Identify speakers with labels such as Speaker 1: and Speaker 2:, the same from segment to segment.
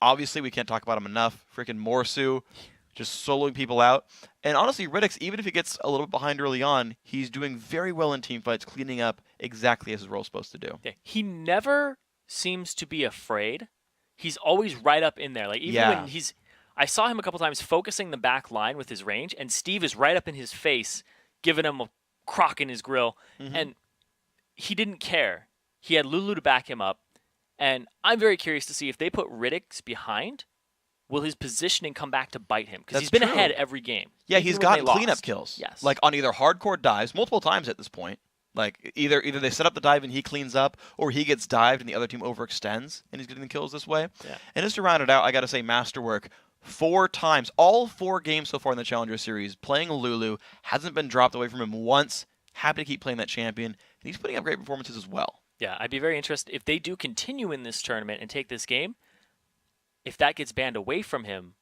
Speaker 1: obviously, we can't talk about him enough. Freaking Morsu, just soloing people out. And honestly, Riddick's, even if he gets a little bit behind early on, he's doing very well in team fights, cleaning up exactly as his role's supposed to do.
Speaker 2: Yeah, he never seems to be afraid. He's always right up in there. Like even when I saw him a couple times focusing the back line with his range, and Steve is right up in his face, giving him a crock in his grill, and he didn't care. He had Lulu to back him up, and I'm very curious to see if they put Riddick's behind, will his positioning come back to bite him? Because he's been ahead every game.
Speaker 1: Yeah, he's gotten cleanup kills.
Speaker 2: Yes.
Speaker 1: Like on either hardcore dives, multiple times at this point. Like either they set up the dive and he cleans up, or he gets dived and the other team overextends and he's getting the kills this way.
Speaker 2: Yeah.
Speaker 1: And just to round it out, I got to say Masterwork, 4 times, all 4 games so far in the Challenger Series, playing Lulu, hasn't been dropped away from him once. Happy to keep playing that champion, and he's putting up great performances as well.
Speaker 2: Yeah, I'd be very interested if they do continue in this tournament and take this game. If that gets banned away from him,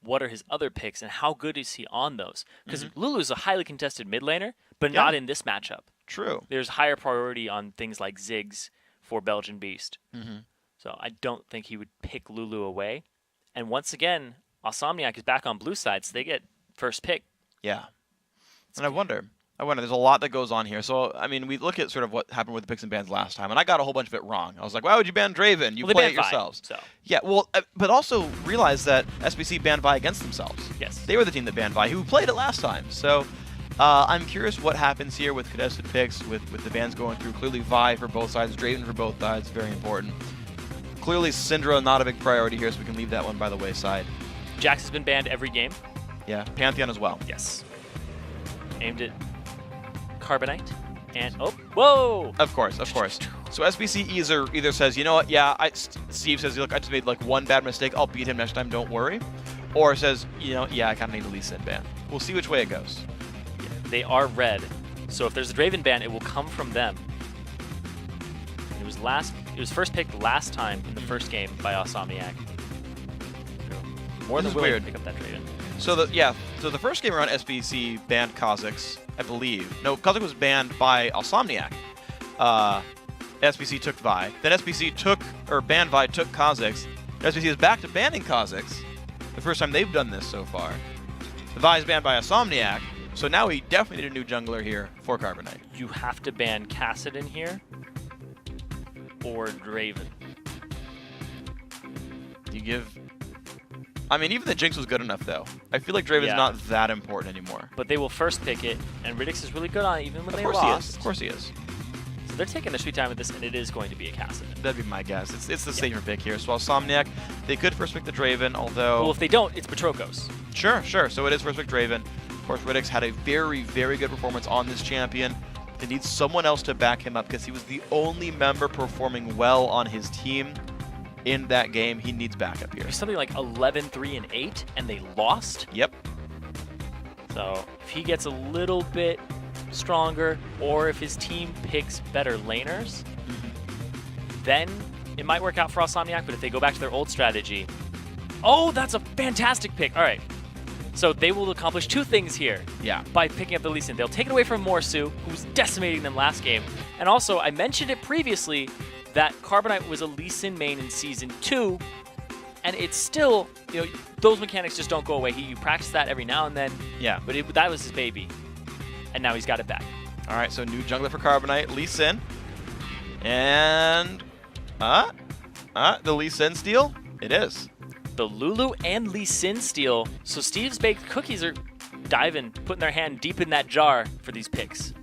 Speaker 2: what are his other picks and how good is he on those? Because Lulu's a highly contested mid laner, but not in this matchup.
Speaker 1: True.
Speaker 2: There's higher priority on things like Ziggs for Belgian Beast. So I don't think he would pick Lulu away. And once again, Osomniac is back on blue side, so they get first pick.
Speaker 1: Yeah. And I wonder, there's a lot that goes on here. So, I mean, we look at sort of what happened with the picks and bans last time, and I got a whole bunch of it wrong. I was like, why would you ban Draven? You play it yourselves.
Speaker 2: So.
Speaker 1: Yeah, well, but also realize that SBC banned Vi against themselves.
Speaker 2: Yes.
Speaker 1: They were the team that banned Vi, who played it last time. So, I'm curious what happens here with contested picks, with the bans going through. Clearly Vi for both sides, Draven for both sides, very important. Clearly Syndra not a big priority here, so we can leave that one by the wayside.
Speaker 2: Jax has been banned every game.
Speaker 1: Yeah, Pantheon as well.
Speaker 2: Yes. Aimed at Carbonite. And, oh, whoa!
Speaker 1: Of course, of course. So SBC either says, you know what, yeah, Steve says, look, I just made like one bad mistake, I'll beat him next time, don't worry. Or says, you know, yeah, I kind of need a Lee Sin ban. We'll see which way it goes.
Speaker 2: Yeah, they are red, so if there's a Draven ban, it will come from them. It was first picked last time in the first game by Osomniac. More than willing to pick up that Draven.
Speaker 1: So the first game around SBC banned Kha'Zix, I believe. No, Kha'Zix was banned by Osomniac. SBC took Vi. Then SBC banned Vi, took Kha'Zix. SBC is back to banning Kha'Zix. The first time they've done this so far. The Vi is banned by Osomniac, so now we definitely need a new jungler here for Carbonite.
Speaker 2: You have to ban Kassadin here, or Draven.
Speaker 1: I mean, even the Jinx was good enough, though. I feel like Draven's not that important anymore.
Speaker 2: But they will first pick it, and Riddick's is really good on it, even when they lost.
Speaker 1: Of course he is.
Speaker 2: So they're taking their sweet time with this, and it is going to be a Kassadin.
Speaker 1: That'd be my guess. It's the safer pick here. So Osomniac, they could first pick the Draven, although...
Speaker 2: Well, if they don't, it's Patroclus.
Speaker 1: Sure. So it is first pick Draven. Of course, Riddick's had a very, very good performance on this champion. They need someone else to back him up because he was the only member performing well on his team. In that game, he needs backup here.
Speaker 2: Something like 11-3-8, and they lost?
Speaker 1: Yep.
Speaker 2: So if he gets a little bit stronger, or if his team picks better laners, then it might work out for Osomniac, but if they go back to their old strategy... Oh, that's a fantastic pick! All right. So they will accomplish 2 things here by picking up the Lee Sin. They'll take it away from Morsu, who's decimating them last game. And also, I mentioned it previously, that Carbonite was a Lee Sin main in Season 2, and it's still, you know, those mechanics just don't go away. You practice that every now and then, but that was his baby, and now he's got it back.
Speaker 1: All right, so new jungler for Carbonite, Lee Sin, and the Lee Sin steal? It is.
Speaker 2: The Lulu and Lee Sin steal, so Steve's Baked Cookies are diving, putting their hand deep in that jar for these picks.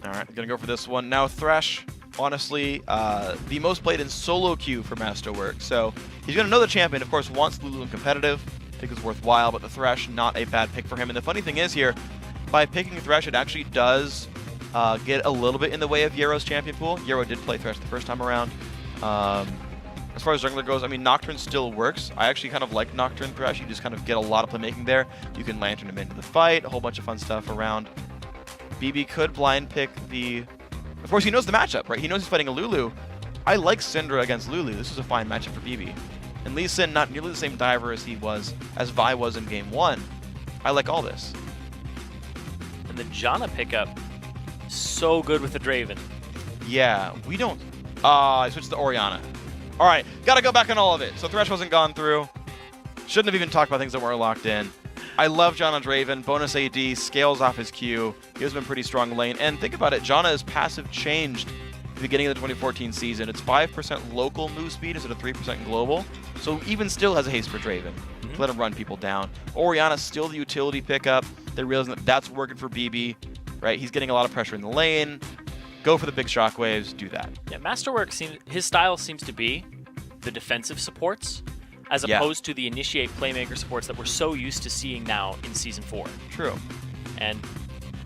Speaker 1: All right, gonna go for this one. Now Thresh, honestly, the most played in solo queue for Masterwork. So he's going to know the champion, of course, wants Lulu in competitive. I think it's worthwhile, but the Thresh, not a bad pick for him. And the funny thing is here, by picking Thresh, it actually does get a little bit in the way of Yero's champion pool. Yero did play Thresh the first time around. As far as jungler goes, I mean, Nocturne still works. I actually kind of like Nocturne Thresh. You just kind of get a lot of playmaking there. You can Lantern him into the fight, a whole bunch of fun stuff around. BB could blind pick the... Of course, he knows the matchup, right? He knows he's fighting a Lulu. I like Syndra against Lulu. This is a fine matchup for BB. And Lee Sin, not nearly the same diver as as Vi was in Game 1. I like all this.
Speaker 2: And the Janna pickup, so good with the Draven.
Speaker 1: Yeah, I switched to Orianna. All right, got to go back on all of it. So Thresh wasn't gone through. Shouldn't have even talked about things that weren't locked in. I love Jana Draven. Bonus AD, scales off his Q. He has been pretty strong lane. And think about it, Jana is passive changed at the beginning of the 2014 season. It's 5% local move speed instead of 3% global. So even still has a haste for Draven. Let him run people down. Orianna's still the utility pickup. They're realizing that that's working for BB, right? He's getting a lot of pressure in the lane. Go for the big shockwaves, do that.
Speaker 2: Yeah, Masterwork his style seems to be the defensive supports, as opposed to the initiate playmaker supports that we're so used to seeing now in Season 4.
Speaker 1: True.
Speaker 2: And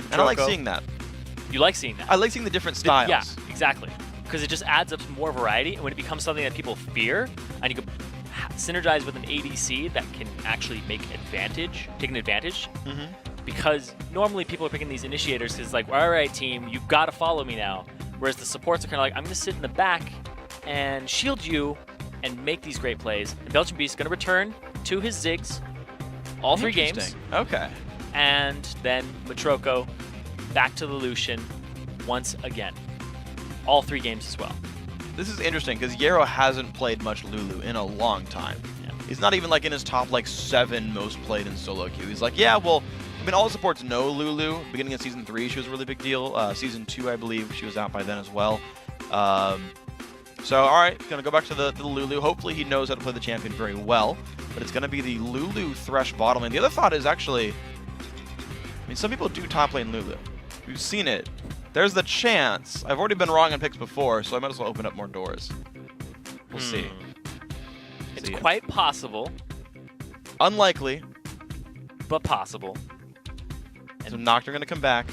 Speaker 1: I like seeing that.
Speaker 2: You like seeing that?
Speaker 1: I like seeing the different styles.
Speaker 2: Yeah, exactly. Because it just adds up to more variety, and when it becomes something that people fear, and you can synergize with an ADC that can actually take an advantage. Because normally people are picking these initiators because it's like, all right, team, you've got to follow me now. Whereas the supports are kind of like, I'm going to sit in the back and shield you and make these great plays. And Belgian Beast is going to return to his Ziggs all 3 games.
Speaker 1: Okay.
Speaker 2: And then Matroko back to the Lucian once again. All 3 games as well.
Speaker 1: This is interesting because Yarrow hasn't played much Lulu in a long time. Yeah. He's not even like in his top 7 most played in solo queue. He's like, yeah, well, I mean, all the supports know Lulu. Beginning of Season 3, she was a really big deal. Season 2, I believe, she was out by then as well. So, all right, going to go back to the Lulu. Hopefully he knows how to play the champion very well. But it's going to be the Lulu Thresh bottom lane. The other thought is actually, I mean, some people do top lane Lulu. We've seen it. There's the chance. I've already been wrong on picks before, so I might as well open up more doors. We'll see.
Speaker 2: It's quite possible.
Speaker 1: Unlikely.
Speaker 2: But possible.
Speaker 1: So Nocturne going to come back.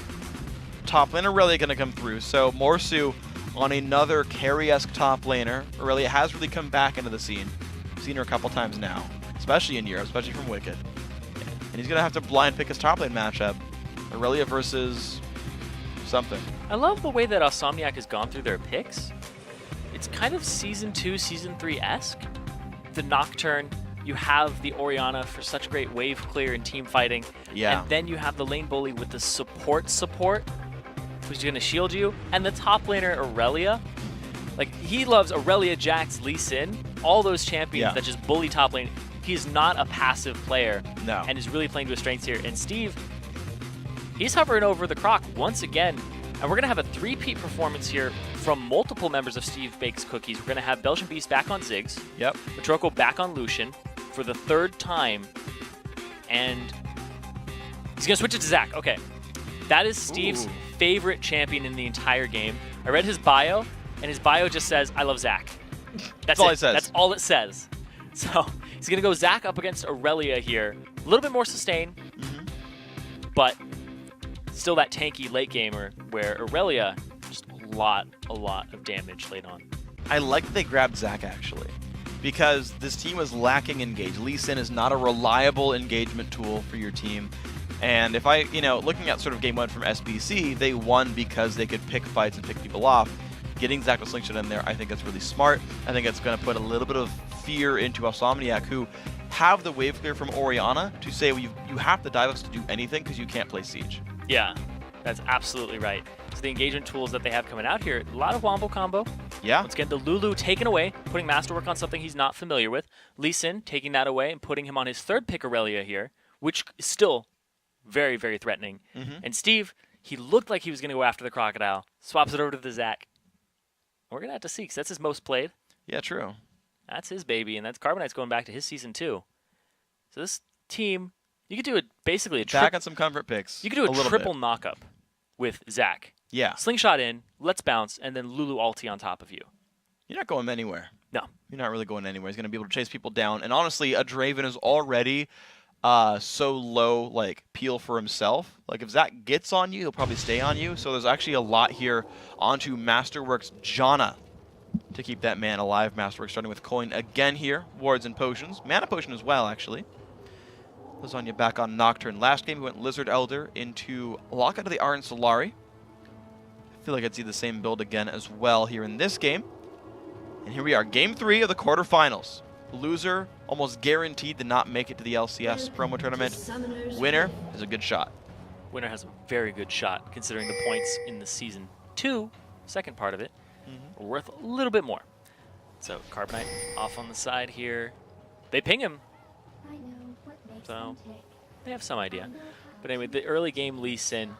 Speaker 1: Top lane Aurelia going to come through. So Morsu on another carry-esque top laner. Aurelia has really come back into the scene. We've seen her a couple times now, especially in Europe, especially from Wicked. And he's going to have to blind pick his top lane matchup. Aurelia versus something.
Speaker 2: I love the way that Insomniac has gone through their picks. It's kind of Season 2, Season 3-esque. The Nocturne, you have the Orianna for such great wave clear and team fighting.
Speaker 1: Yeah.
Speaker 2: And then you have the lane bully with the support, who's going to shield you. And the top laner, Aurelia. Like, he loves Aurelia, Jax, Lee Sin, all those champions that just bully top lane. He's not a passive player.
Speaker 1: No.
Speaker 2: And is really playing to his strengths here. And Steve, he's hovering over the croc once again. And we're going to have a 3-peat performance here from multiple members of Steve Bakes Cookies. We're going to have Belgian Beast back on Ziggs.
Speaker 1: Yep.
Speaker 2: Matroko back on Lucian for the 3rd time. And he's going to switch it to Zac. Okay. That is Steve's favorite champion in the entire game. I read his bio, and his bio just says, I love Zac. That's
Speaker 1: all it says.
Speaker 2: That's all it says. So he's going to go Zac up against Aurelia here. A little bit more sustain, but still that tanky late gamer where Aurelia, just a lot of damage late on.
Speaker 1: I like that they grabbed Zac, actually, because this team was lacking engage. Lee Sin is not a reliable engagement tool for your team. And if I, looking at sort of game 1 from SBC, they won because they could pick fights and pick people off. Getting Zac with Slingshot in there, I think that's really smart. I think it's going to put a little bit of fear into Insomniac, who have the wave clear from Orianna to say, well, you have to dive us to do anything because you can't play Siege.
Speaker 2: Yeah, that's absolutely right. So the engagement tools that they have coming out here, a lot of wombo combo.
Speaker 1: Yeah.
Speaker 2: Let's get the Lulu taken away, putting Masterwork on something he's not familiar with. Lee Sin taking that away and putting him on his 3rd pick Aurelia here, which is still very, very threatening. And Steve, he looked like he was going to go after the Crocodile. Swaps it over to the Zac. We're going to have to see, because that's his most played.
Speaker 1: Yeah, true.
Speaker 2: That's his baby, and that's Carbonite's going back to his Season 2. So this team, you could do basically a
Speaker 1: back on some comfort picks.
Speaker 2: You could do a triple knockup with Zac.
Speaker 1: Yeah.
Speaker 2: Slingshot in, let's bounce, and then Lulu ulti on top of you.
Speaker 1: You're not going anywhere.
Speaker 2: No.
Speaker 1: You're not really going anywhere. He's going to be able to chase people down. And honestly, a Draven is already so low, peel for himself. Like, if Zac gets on you, he'll probably stay on you. So there's actually a lot here onto Masterworks' Jana to keep that man alive. Masterworks starting with coin again here. Wards and potions. Mana potion as well, actually. Lasagna back on Nocturne. Last game, we went Lizard Elder into Lockout of the Iron Solari. I feel like I'd see the same build again as well here in this game. And here we are, Game 3 of the quarterfinals. Loser almost guaranteed to not make it to the LCS promo tournament. Winner is a good shot.
Speaker 2: Winner has a very good shot, considering the points in the Season 2, second part of it, are worth a little bit more. So Carbonite off on the side here. They ping him. So they have some idea. But anyway, the early game Lee Sin,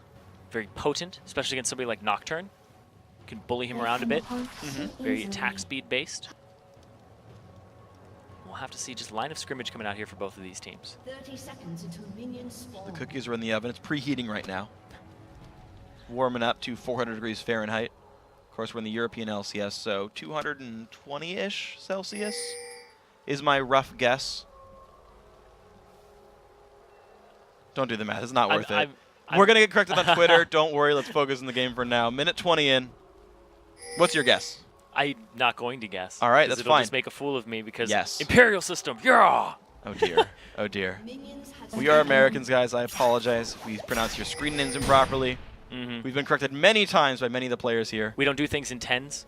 Speaker 2: very potent, especially against somebody like Nocturne. You can bully him around a bit. Very attack speed based. We'll have to see just line of scrimmage coming out here for both of these teams.
Speaker 3: 30 seconds until minions spawn.
Speaker 1: The cookies are in the oven. It's preheating right now. Warming up to 400 degrees Fahrenheit. Of course, we're in the European LCS, so 220-ish Celsius is my rough guess. Don't do the math. It's not worth it. We're going to get corrected on Twitter. Don't worry. Let's focus on the game for now. Minute 20 in. What's your guess?
Speaker 2: I'm not going to guess.
Speaker 1: All right, that's
Speaker 2: it'll
Speaker 1: fine.
Speaker 2: Just make a fool of me because
Speaker 1: yes.
Speaker 2: Imperial System, yeah!
Speaker 1: Oh, dear. Oh, dear. We are Americans, guys. I apologize if we pronounce your screen names improperly. We've been corrected many times by many of the players here.
Speaker 2: We don't do things in tens?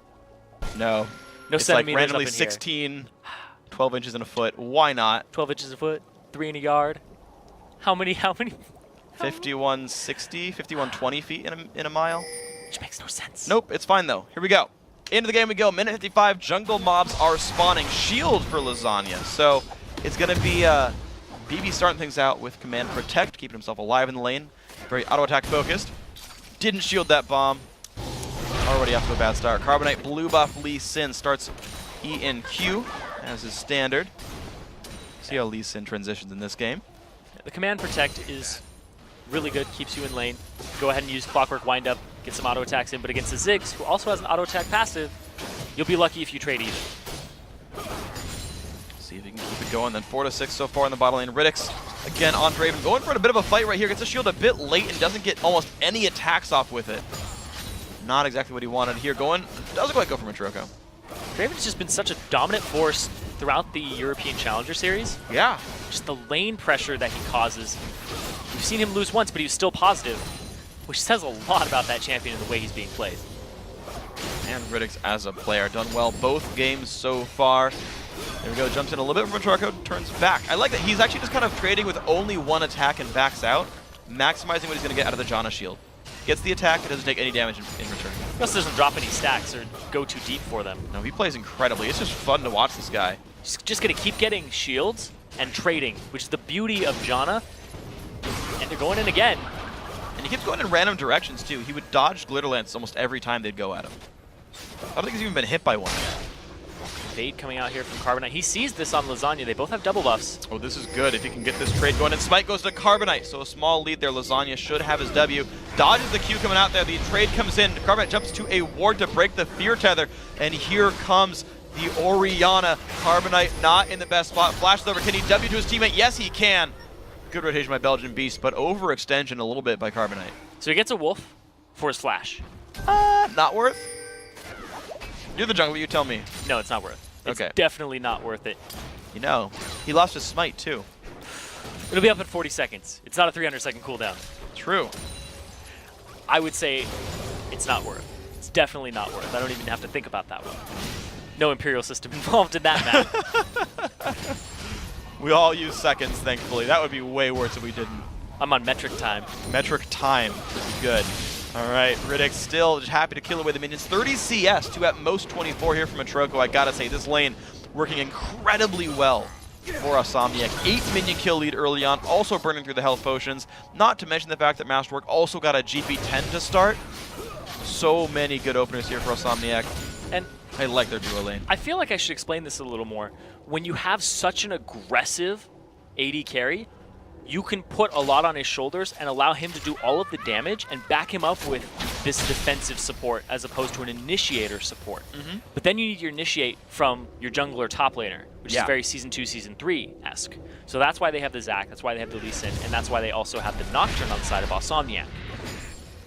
Speaker 1: No.
Speaker 2: No
Speaker 1: it's
Speaker 2: centimeters
Speaker 1: like randomly
Speaker 2: up in
Speaker 1: 16, 12 inches in a foot. Why not?
Speaker 2: 12 inches a foot, 3 in a yard. How many?
Speaker 1: 5160, 5120 feet in a mile.
Speaker 2: Which makes no sense.
Speaker 1: Nope, it's fine though. Here we go. Into the game we go. Minute 55. Jungle mobs are spawning. Shield for Lasagna. So it's going to be BB starting things out with Command Protect, keeping himself alive in the lane. Very auto-attack focused. Didn't shield that bomb. Already off to a bad start. Carbonite blue buff Lee Sin starts E and Q as is standard. See how Lee Sin transitions in this game.
Speaker 2: The Command Protect is really good, keeps you in lane. Go ahead and use Clockwork Wind Up, get some auto attacks in, but against the Ziggs, who also has an auto attack passive, you'll be lucky if you trade even.
Speaker 1: See if he can keep it going. Then 4 to 6 so far in the bottom lane. Riddick's again on Draven, going for a bit of a fight right here. Gets a shield a bit late and doesn't get almost any attacks off with it. Not exactly what he wanted here. Doesn't quite go for Matroko.
Speaker 2: Draven's just been such a dominant force throughout the European Challenger Series.
Speaker 1: Yeah.
Speaker 2: Just the lane pressure that he causes. We've seen him lose once, but he was still positive, which says a lot about that champion and the way he's being played.
Speaker 1: And Riddick's as a player done well both games so far. There we go, jumps in a little bit from Matroko, turns back. I like that he's actually just kind of trading with only one attack and backs out, maximizing what he's going to get out of the Janna shield. Gets the attack, it doesn't take any damage in return.
Speaker 2: He also doesn't drop any stacks or go too deep for them.
Speaker 1: No, he plays incredibly. It's just fun to watch this guy.
Speaker 2: Just going to keep getting shields and trading, which is the beauty of Janna. And they're going in again.
Speaker 1: And he keeps going in random directions, too. He would dodge Glitter Lance almost every time they'd go at him. I don't think he's even been hit by one yet.
Speaker 2: Fade coming out here from Carbonite. He sees this on Lasagna. They both have double buffs.
Speaker 1: Oh, this is good if he can get this trade going. And Smite goes to Carbonite, so a small lead there. Lasagna should have his W. Dodges the Q coming out there. The trade comes in. Carbonite jumps to a ward to break the fear tether. And here comes the Orianna. Carbonite not in the best spot. Flashes over. Can he W to his teammate? Yes, he can. Good rotation by Belgian Beast, but overextension a little bit by Carbonite.
Speaker 2: So he gets a wolf for his flash.
Speaker 1: Not worth. You're the jungle, you tell me.
Speaker 2: No, it's not worth. It's
Speaker 1: okay.
Speaker 2: Definitely not worth it.
Speaker 1: You know, he lost his smite too.
Speaker 2: It'll be up in 40 seconds. It's not a 300-second cooldown.
Speaker 1: True.
Speaker 2: I would say it's not worth. It's definitely not worth. I don't even have to think about that one. No Imperial System involved in that map.
Speaker 1: We all use seconds, thankfully. That would be way worse if we didn't.
Speaker 2: I'm on metric time.
Speaker 1: Metric time. Good. All right, Riddick still just happy to kill away the minions. 30 CS to at most 24 here from Matroko. I gotta say, this lane working incredibly well for Asomniac. 8 minion kill lead early on, also burning through the health potions. Not to mention the fact that Masterwork also got a GP10 to start. So many good openers here for Asomniac.
Speaker 2: And
Speaker 1: I like their duo lane.
Speaker 2: I feel like I should explain this a little more. When you have such an aggressive AD carry, you can put a lot on his shoulders and allow him to do all of the damage and back him up with this defensive support as opposed to an initiator support. But then you need your initiate from your jungler top laner, which is very Season 2, Season 3-esque. So that's why they have the Zac, that's why they have the Lee Sin, and that's why they also have the Nocturne on the side of Asomniac.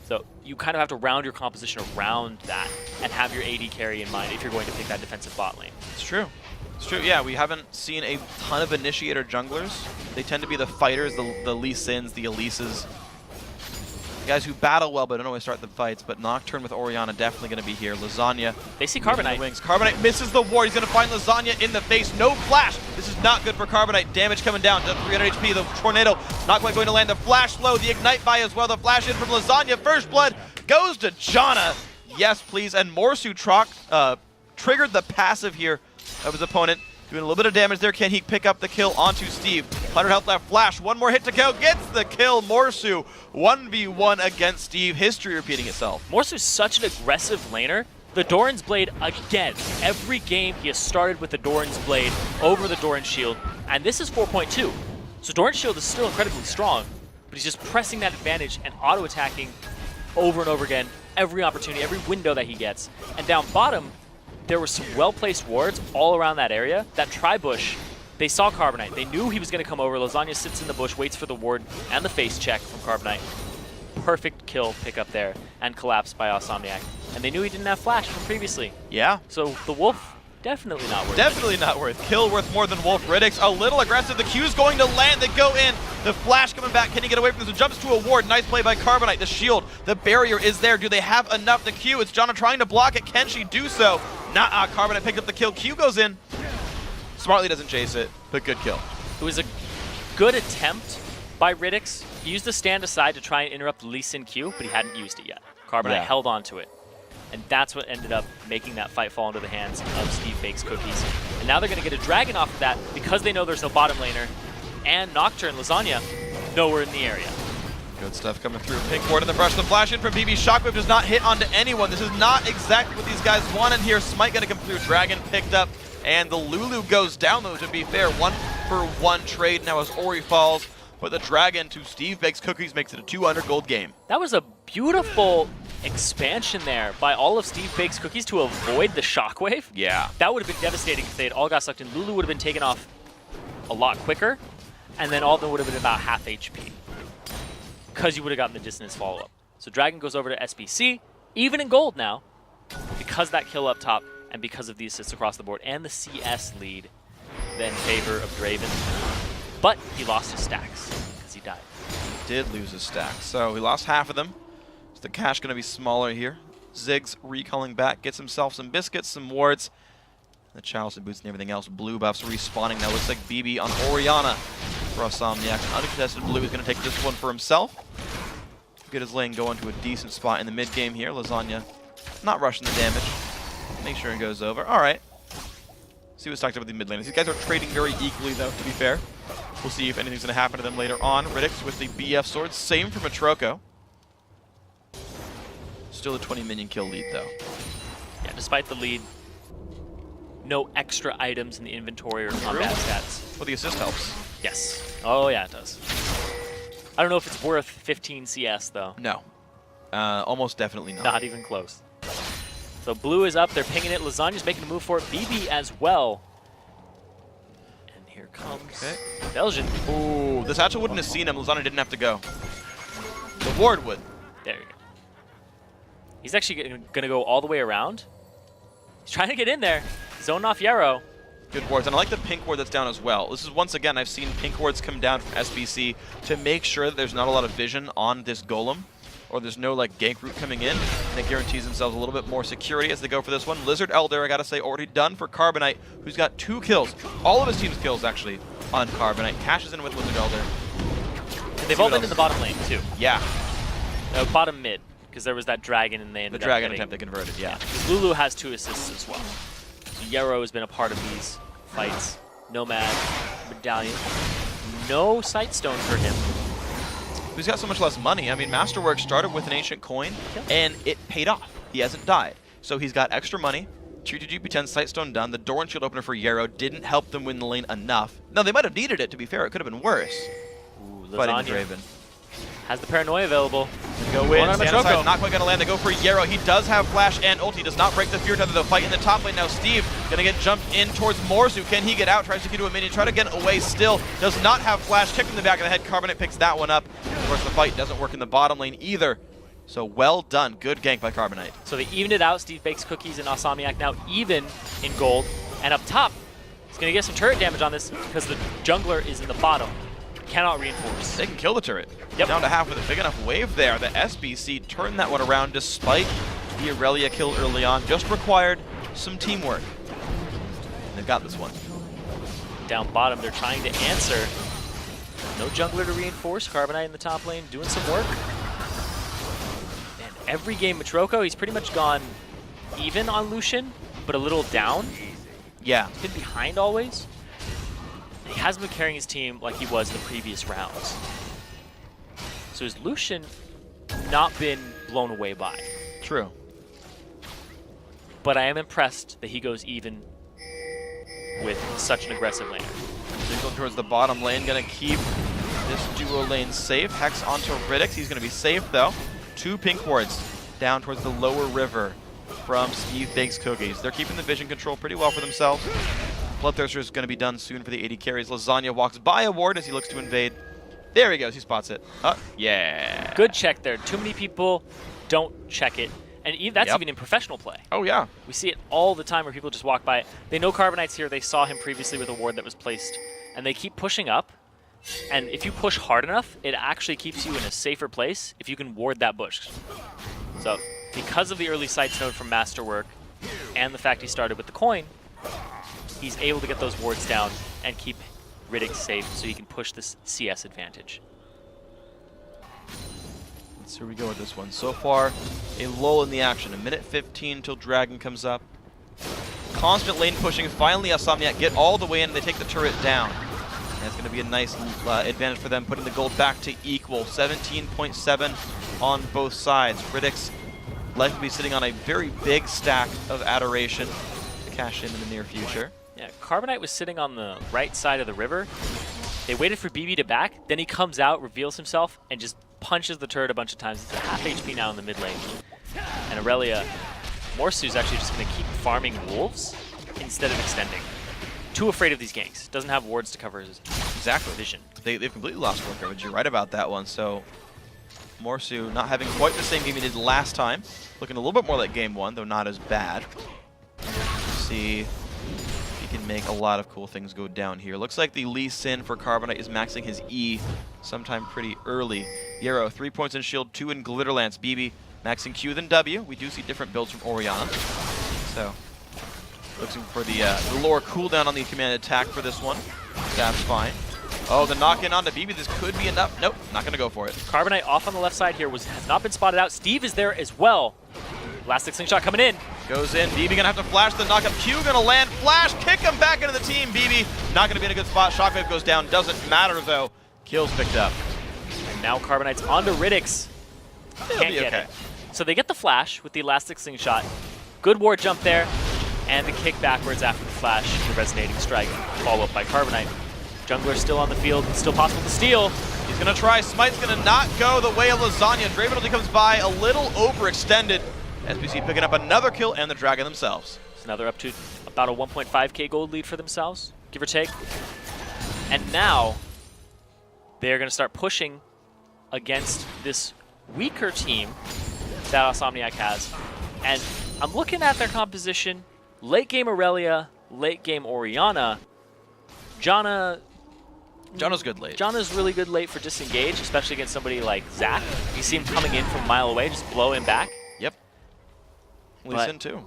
Speaker 2: So you kind of have to round your composition around that and have your AD carry in mind if you're going to pick that defensive bot lane.
Speaker 1: It's true. It's true, yeah, we haven't seen a ton of initiator junglers. They tend to be the fighters, the Lee Sins, the Elises. Guys who battle well but don't always start the fights, but Nocturne with Orianna definitely going to be here. Lasagna.
Speaker 2: They see Carbonite.
Speaker 1: Wings. Carbonite misses the ward. He's going to find Lasagna in the face. No flash. This is not good for Carbonite. Damage coming down to 300 HP. The tornado not quite going to land. The flash slow. The ignite buy as well. The flash in from Lasagna. First blood goes to Janna. Yes, please. And Morsu triggered the passive here of his opponent. Doing a little bit of damage there. Can he pick up the kill onto Steve? 100 health left. Flash, one more hit to go. Gets the kill. Morsu, 1v1 against Steve. History repeating itself.
Speaker 2: Morsu's such an aggressive laner. The Doran's Blade again. Every game he has started with the Doran's Blade over the Doran's Shield. And this is 4.2. So Doran's Shield is still incredibly strong, but he's just pressing that advantage and auto-attacking over and over again, every opportunity, every window that he gets. And down bottom, there were some well-placed wards all around that area. That tri-bush, they saw Carbonite. They knew he was going to come over. Lasagna sits in the bush, waits for the ward and the face check from Carbonite. Perfect kill pick up there and collapse by Insomniac. And they knew he didn't have flash from previously.
Speaker 1: Yeah.
Speaker 2: So the Wolf, definitely not worth
Speaker 1: Definitely not worth. Kill worth more than Wolf. Riddick's a little aggressive. The Q's going to land. They go in. The flash coming back. Can he get away from this? So jumps to a ward. Nice play by Carbonite. The shield. The barrier is there. Do they have enough? The Q. It's Jana trying to block it. Can she do so? Nah. Carbonite picked up the kill. Q goes in. Smartly doesn't chase it, but good kill.
Speaker 2: It was a good attempt by Riddick's. He used the stand aside to try and interrupt Lee Sin Q, but he hadn't used it yet. Carbonite held on to it. And that's what ended up making that fight fall into the hands of Steve Bake's Cookies. And now they're going to get a dragon off of that because they know there's no bottom laner. And Nocturne, Lasagna, nowhere in the area.
Speaker 1: Good stuff coming through. Pink ward in the brush. The flash in from BB. Shockwave does not hit onto anyone. This is not exactly what these guys wanted here. Smite going to come through. Dragon picked up. And the Lulu goes down, though, to be fair. 1-for-1 trade now as Ori falls. But the Dragon to Steve Bake's Cookies makes it a 200 gold game.
Speaker 2: That was a beautiful expansion there by all of Steve Bake's Cookies to avoid the Shockwave.
Speaker 1: Yeah.
Speaker 2: That would have been devastating if they had all got sucked in. Lulu would have been taken off a lot quicker, and then Alden would have been about half HP because you would have gotten the distance follow-up. So Dragon goes over to SBC, even in gold now, because that kill up top and because of the assists across the board and the CS lead in favor of Draven. But he lost his stacks because he died.
Speaker 1: He did lose his stacks, so he lost half of them. So the cash going to be smaller here. Ziggs recalling back, gets himself some biscuits, some wards. The Chalice and boots and everything else. Blue buffs respawning now. Looks like BB on Orianna for Insomniac. An uncontested blue is going to take this one for himself. Get his lane going to a decent spot in the mid game here. Lasagna not rushing the damage. Make sure it goes over. All right. See what's talked about the mid lane. These guys are trading very equally, though, to be fair. We'll see if anything's going to happen to them later on. Riddick's with the BF sword. Same for Matroko. Still a 20 minion kill lead, though.
Speaker 2: Yeah, despite the lead, no extra items in the inventory or combat stats.
Speaker 1: Well, the assist helps.
Speaker 2: Yes. Oh, yeah, it does. I don't know if it's worth 15 CS, though.
Speaker 1: No. Almost definitely not.
Speaker 2: Not even close. So blue is up. They're pinging it. Lasagna's making a move for it. BB as well. And here comes Belgian.
Speaker 1: Ooh, this Hatchel wouldn't have seen him. Lasagna didn't have to go. The ward would.
Speaker 2: There you go. He's actually going to go all the way around. He's trying to get in there. Zone off Yarrow.
Speaker 1: Good wards, and I like the pink ward that's down as well. This is, once again, I've seen pink wards come down from SBC to make sure that there's not a lot of vision on this golem, or there's no like gank route coming in, and it guarantees themselves a little bit more security as they go for this one. Lizard Elder, I gotta say, already done for Carbonite, who's got 2 kills. All of his team's kills, actually, on Carbonite. Cashes in with Lizard Elder.
Speaker 2: And they've all been in the bottom lane, too.
Speaker 1: Yeah.
Speaker 2: No, bottom mid, because there was that dragon and they ended
Speaker 1: The
Speaker 2: up
Speaker 1: dragon
Speaker 2: getting,
Speaker 1: attempt they converted, yeah.
Speaker 2: Because Lulu has 2 assists as well. So Yarrow has been a part of these fights. Nomad, Medallion. No Sightstone for him.
Speaker 1: He's got so much less money. I mean, Masterworks started with an ancient coin, and it paid off. He hasn't died. So he's got extra money. 2-2-10 Sightstone done. The Doran Shield opener for Yarrow didn't help them win the lane enough. No, they might have needed it, to be fair. It could have been worse.
Speaker 2: Ooh,
Speaker 1: Fighting
Speaker 2: Lasagna
Speaker 1: Draven.
Speaker 2: has the Paranoia available.
Speaker 1: Go in, stand aside, not quite going to land. They go for Yarrow. He does have flash and ulti. Does not break the fear tether. They'll fight in the top lane now. Steve going to get jumped in towards Morsu. Can he get out? Tries to get to a minion. Try to get away still. Does not have flash. Kick from the back of the head. Carbonite picks that one up. Of course, the fight doesn't work in the bottom lane either. So well done. Good gank by Carbonite.
Speaker 2: So they evened it out. Steve Bakes Cookies and Insomniac now even in gold. And up top, he's going to get some turret damage on this because the jungler is in the bottom. Cannot reinforce.
Speaker 1: They can kill the turret.
Speaker 2: Yep.
Speaker 1: Down to half with a big enough wave there. The SBC turned that one around despite the Aurelia kill early on. Just required some teamwork. And they've got this one.
Speaker 2: Down bottom, they're trying to answer. No jungler to reinforce. Carbonite in the top lane doing some work. And every game Matroko, he's pretty much gone even on Lucian, but a little down.
Speaker 1: Yeah.
Speaker 2: He's been behind always. he hasn't been carrying his team like he was the previous rounds. So has Lucian not been blown away by?
Speaker 1: True.
Speaker 2: But I am impressed that he goes even with such an aggressive laner.
Speaker 1: He's going towards the bottom lane, going to keep this duo lane safe. Hex onto Riddick. He's going to be safe, though. 2 pink wards down towards the lower river from Steve Bakes Cookies. They're keeping the vision control pretty well for themselves. Bloodthirster is going to be done soon for the AD carries. Lasagna walks by a ward as he looks to invade. There he goes. He spots it. Yeah.
Speaker 2: Good check there. Too many people don't check it. And that's even in professional play.
Speaker 1: Oh, yeah.
Speaker 2: We see it all the time where people just walk by it. They know Carbonite's here. They saw him previously with a ward that was placed. And they keep pushing up. And if you push hard enough, it actually keeps you in a safer place if you can ward that bush. So because of the early sights node from Masterwork and the fact he started with the coin, he's able to get those wards down and keep Riddick safe so he can push this CS advantage.
Speaker 1: Let's see where we go with this one. So far, a lull in the action. 1:15 till Dragon comes up. Constant lane pushing. Finally, Insomniac get all the way in and they take the turret down. And it's going to be a nice advantage for them, putting the gold back to equal. 17.7 on both sides. Riddick's likely to be sitting on a very big stack of Adoration to cash in the near future.
Speaker 2: Yeah, Carbonite was sitting on the right side of the river. They waited for BB to back, then he comes out, reveals himself, and just punches the turret a bunch of times. It's at half HP now in the mid lane. And Aurelia, Morsu's actually just going to keep farming wolves instead of extending. Too afraid of these ganks. Doesn't have wards to cover his vision.
Speaker 1: They've completely lost ward coverage. You're right about that one. So Morsu not having quite the same game he did last time. Looking a little bit more like game 1, though not as bad. See if he can make a lot of cool things go down here. Looks like the Lee Sin for Carbonite is maxing his E sometime pretty early. Yarrow, 3 points in shield, 2 in Glitterlance. BB maxing Q than W. We do see different builds from Orianna. So looking for the lower cooldown on the command attack for this one. That's fine. Oh, the knock-in onto BB. This could be enough. Nope, not going to go for it.
Speaker 2: Carbonite off on the left side here has not been spotted out. Steve is there as well. Elastic Slingshot coming in.
Speaker 1: Goes in. BB going to have to flash the knock-up. Q going to land. Flash. Kick him back into the team. BB not going to be in a good spot. Shockwave goes down. Doesn't matter, though. Kills picked up.
Speaker 2: And now Carbonite's onto Riddick's.
Speaker 1: It'll
Speaker 2: Can't
Speaker 1: be
Speaker 2: get
Speaker 1: okay.
Speaker 2: it. So they get the flash with the Elastic Slingshot. Good ward jump there. And the kick backwards after the flash. The resonating strike. Follow up by Carbonite. Jungler still on the field. Still possible to steal.
Speaker 1: He's going to try. Smite's going to not go the way of Lasagna. Draven only comes by a little overextended. SBC picking up another kill and the Dragon themselves.
Speaker 2: So now they're up to about a 1.5k gold lead for themselves, give or take. And now they're going to start pushing against this weaker team that Insomniac has. And I'm looking at their composition. Late game Aurelia, late game Orianna.
Speaker 1: Janna's good late.
Speaker 2: Janna's really good late for disengage, especially against somebody like Zac. You see him coming in from a mile away, just blow him back.
Speaker 1: Yep. Lee Sin too.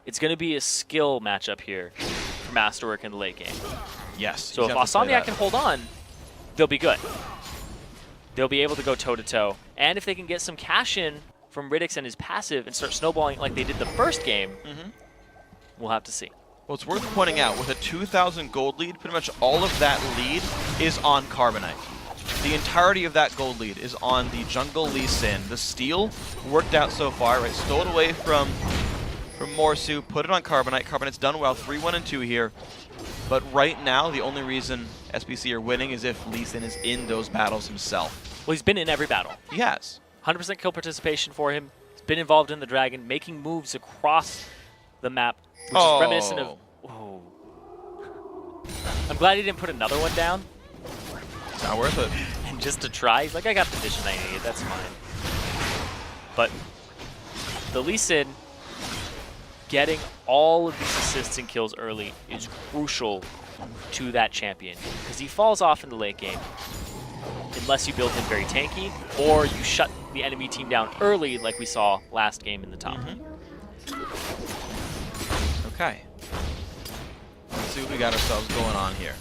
Speaker 2: It's going to be a skill matchup here for Masterwork in the late game.
Speaker 1: Yes.
Speaker 2: So if Insomniac can hold on, they'll be good. They'll be able to go toe-to-toe. And if they can get some cash in from Riddick and his passive and start snowballing like they did the first game, we'll have to see.
Speaker 1: Well, it's worth pointing out, with a 2,000 gold lead, pretty much all of that lead is on Carbonite. The entirety of that gold lead is on the jungle Lee Sin. The steal worked out so far, right? Stole it away from Morsu, put it on Carbonite. Carbonite's done well, 3-1 and 2 here. But right now, the only reason SBC are winning is if Lee Sin is in those battles himself.
Speaker 2: Well, he's been in every battle.
Speaker 1: He has.
Speaker 2: 100% kill participation for him. He's been involved in the Dragon, making moves across the map, which is reminiscent of... Whoa. I'm glad he didn't put another one down.
Speaker 1: It's not worth it.
Speaker 2: And just to try, he's like, I got the vision I need, that's fine. But the Lee Sin getting all of these assists and kills early is crucial to that champion, because he falls off in the late game unless you build him very tanky or you shut the enemy team down early like we saw last game in the top.
Speaker 1: Okay. Let's see what we got ourselves going on here.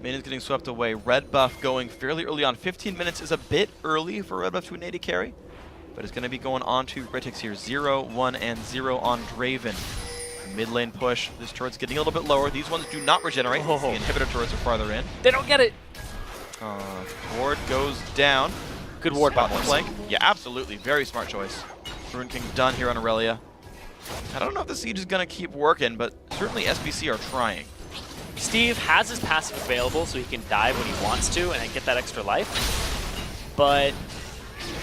Speaker 1: Minions getting swept away. Red buff going fairly early on. 15 minutes is a bit early for red buff to an AD carry, but it's going to be going on to Riddick here. 0, 1, and 0 on Draven. Mid lane push. This turret's getting a little bit lower. These ones do not regenerate.
Speaker 2: Oh.
Speaker 1: The inhibitor turrets are farther in.
Speaker 2: They don't get it.
Speaker 1: Ward goes down.
Speaker 2: Good ward by
Speaker 1: Spot the flank. Yeah, absolutely. Very smart choice. Ruin King done here on Aurelia. I don't know if the siege is going to keep working, but certainly SBC are trying.
Speaker 2: Steve has his passive available, so he can dive when he wants to and get that extra life. But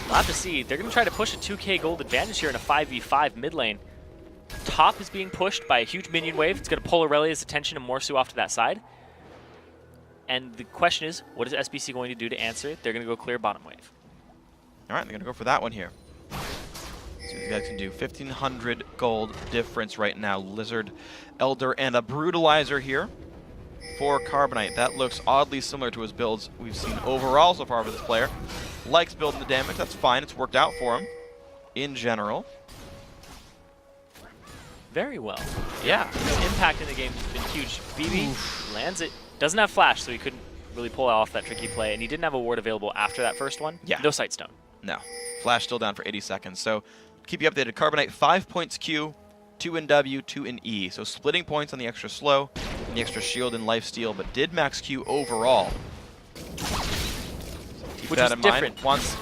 Speaker 2: we'll have to see. They're going to try to push a 2k gold advantage here in a 5v5 mid lane. Top is being pushed by a huge minion wave. It's going to pull Aurelia's attention and Morsu off to that side. And the question is, what is SBC going to do to answer it? They're going to go clear bottom wave.
Speaker 1: All right, they're going to go for that one here. See what these guys can do. 1,500 gold difference right now. Lizard, Elder, and a Brutalizer here for Carbonite. That looks oddly similar to his builds we've seen overall so far for this player. Likes building the damage. That's fine. It's worked out for him in general.
Speaker 2: Very well. Yeah, his impact in the game has been huge. BB lands it. Doesn't have flash, so he couldn't really pull off that tricky play, and he didn't have a ward available after that first one.
Speaker 1: Yeah.
Speaker 2: No Sightstone.
Speaker 1: No. Flash still down for 80 seconds. So keep you updated. Carbonite, 5 points Q, 2 in W, 2 in E. So splitting points on the extra slow and the extra shield and lifesteal, but did max Q overall. Keep
Speaker 2: Which
Speaker 1: that
Speaker 2: was
Speaker 1: in
Speaker 2: different
Speaker 1: mind. Once,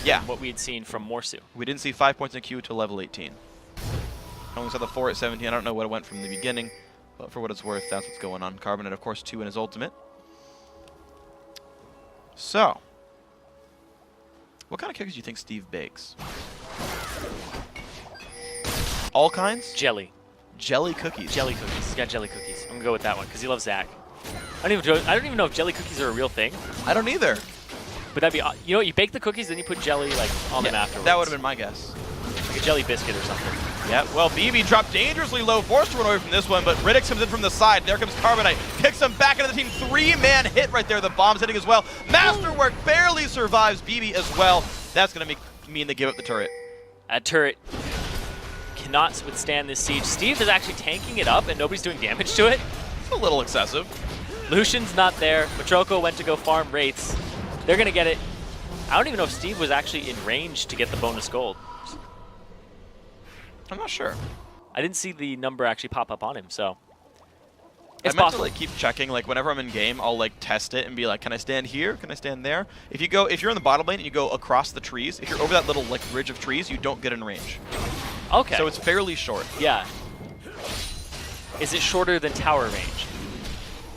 Speaker 1: yeah.
Speaker 2: What we had seen from Morsu.
Speaker 1: We didn't see 5 points in Q until level 18. I only saw the 4 at 17. I don't know what it went from the beginning, but for what it's worth, that's what's going on. Carbonite, of course, 2 in his ultimate. So, what kind of cookies do you think Steve bakes? All kinds?
Speaker 2: Jelly.
Speaker 1: Jelly cookies.
Speaker 2: Jelly cookies. He's got jelly cookies. I'm going to go with that one because he loves Zach. I don't even know if jelly cookies are a real thing.
Speaker 1: I don't either.
Speaker 2: But that'd be, you know, you bake the cookies, then you put jelly like on them afterwards.
Speaker 1: That would have been my guess.
Speaker 2: Like a jelly biscuit or something.
Speaker 1: Yeah, well, BB dropped dangerously low, forced to run away from this one, but Riddick comes in from the side. There comes Carbonite, picks him back into the team. 3-man hit right there. The bomb's hitting as well. Masterwork barely survives BB as well. That's going to mean they give up the turret.
Speaker 2: That turret cannot withstand this siege. Steve is actually tanking it up, and nobody's doing damage to it.
Speaker 1: It's a little excessive.
Speaker 2: Lucian's not there. Matroko went to go farm Wraiths. They're going to get it. I don't even know if Steve was actually in range to get the bonus gold.
Speaker 1: I'm not sure.
Speaker 2: I didn't see the number actually pop up on him, so it's
Speaker 1: I meant
Speaker 2: possible.
Speaker 1: to like keep checking. Like whenever I'm in game, I'll like test it and be like, can I stand here? Can I stand there? If you're in the bottom lane and you go across the trees, if you're over that little like ridge of trees, you don't get in range.
Speaker 2: Okay.
Speaker 1: So it's fairly short.
Speaker 2: Yeah. Is it shorter than tower range?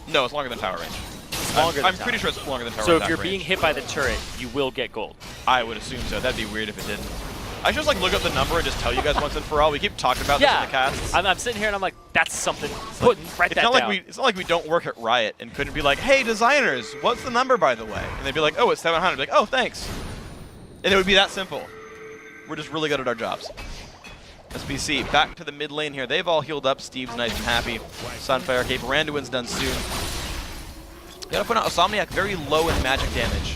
Speaker 1: No, it's longer than tower range.
Speaker 2: It's longer than
Speaker 1: I'm
Speaker 2: tower.
Speaker 1: pretty sure it's longer than tower
Speaker 2: So
Speaker 1: attack
Speaker 2: if you're
Speaker 1: range.
Speaker 2: being hit by the turret, you will get gold.
Speaker 1: I would assume so. That'd be weird if it didn't. I should just like look up the number and just tell you guys once and for all. We keep talking about this in the cast.
Speaker 2: I'm sitting here and I'm like, that's something. Write that down.
Speaker 1: It's not like we don't work at Riot and couldn't be like, hey designers, what's the number by the way? And they'd be like, oh, it's 700. Like, oh, thanks. And it would be that simple. We're just really good at our jobs. SBC back to the mid lane here. They've all healed up. Steve's nice and happy. Sunfire Cape. Randuin's done soon. Gotta point out Insomniac very low in magic damage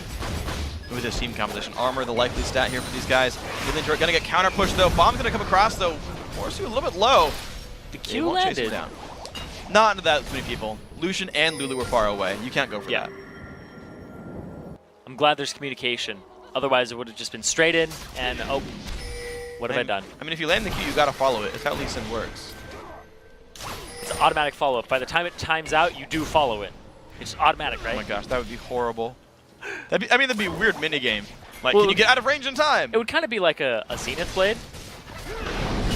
Speaker 1: with his team composition. Armor, the likely stat here for these guys. Mid lane gonna get counter pushed though. Bomb's gonna come across though. Morsu a little bit low.
Speaker 2: The Q landed.
Speaker 1: Down. Not into that many people. Lucian and Lulu were far away. You can't go for that.
Speaker 2: I'm glad there's communication. Otherwise, it would have just been straight in and oh, what have I done?
Speaker 1: I mean, if you land the Q, you gotta follow it. It's how Lee Sin works.
Speaker 2: It's an automatic follow-up. By the time it times out, you do follow it. It's automatic, right?
Speaker 1: Oh my gosh, that would be horrible. That'd be a weird minigame. Like,
Speaker 2: Well,
Speaker 1: can you get out of range in time?
Speaker 2: It would kind of be like a Zenith Blade.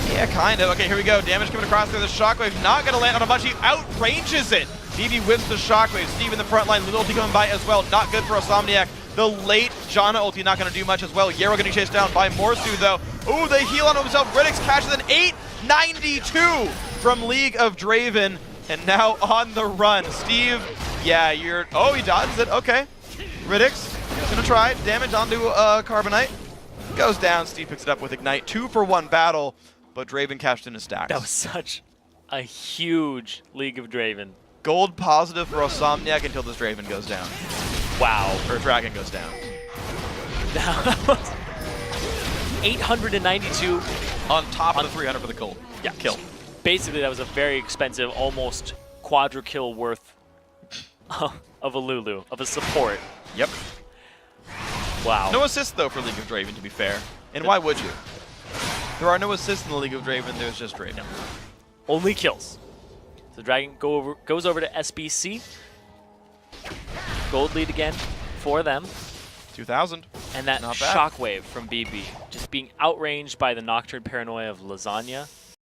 Speaker 1: Yeah, kind of. Okay, here we go. Damage coming across there. The Shockwave not going to land on a bunch. He outranges it. BB whips the Shockwave. Steve in the front line. Little ulti coming by as well. Not good for Insomniac. The late Janna ulti not going to do much as well. Yarrow getting chased down by Morsu, though. Ooh, they heal on himself. Riddick catches an 892 from League of Draven. And now on the run. Steve, yeah, oh, he dodges it. Okay. Riddick's going to try. Damage onto Carbonite. Goes down. Steve picks it up with Ignite. 2-for-1 battle, but Draven cashed in his stacks.
Speaker 2: That was such a huge League of Draven.
Speaker 1: Gold positive for Insomniac until this Draven goes down.
Speaker 2: Wow.
Speaker 1: Or Dragon goes down.
Speaker 2: That was 892.
Speaker 1: On top of the 300 for the gold.
Speaker 2: Yeah.
Speaker 1: Kill.
Speaker 2: Basically, that was a very expensive, almost quadra kill worth of a Lulu, of a support.
Speaker 1: Yep.
Speaker 2: Wow.
Speaker 1: No assist, though, for League of Draven, to be fair. And why would you? There are no assists in the League of Draven, there's just Draven.
Speaker 2: only kills. So Dragon goes over to SBC. Gold lead again for them.
Speaker 1: 2,000.
Speaker 2: And that
Speaker 1: Not bad.
Speaker 2: shockwave from BB, just being outranged by the Nocturne Paranoia of Lasagna.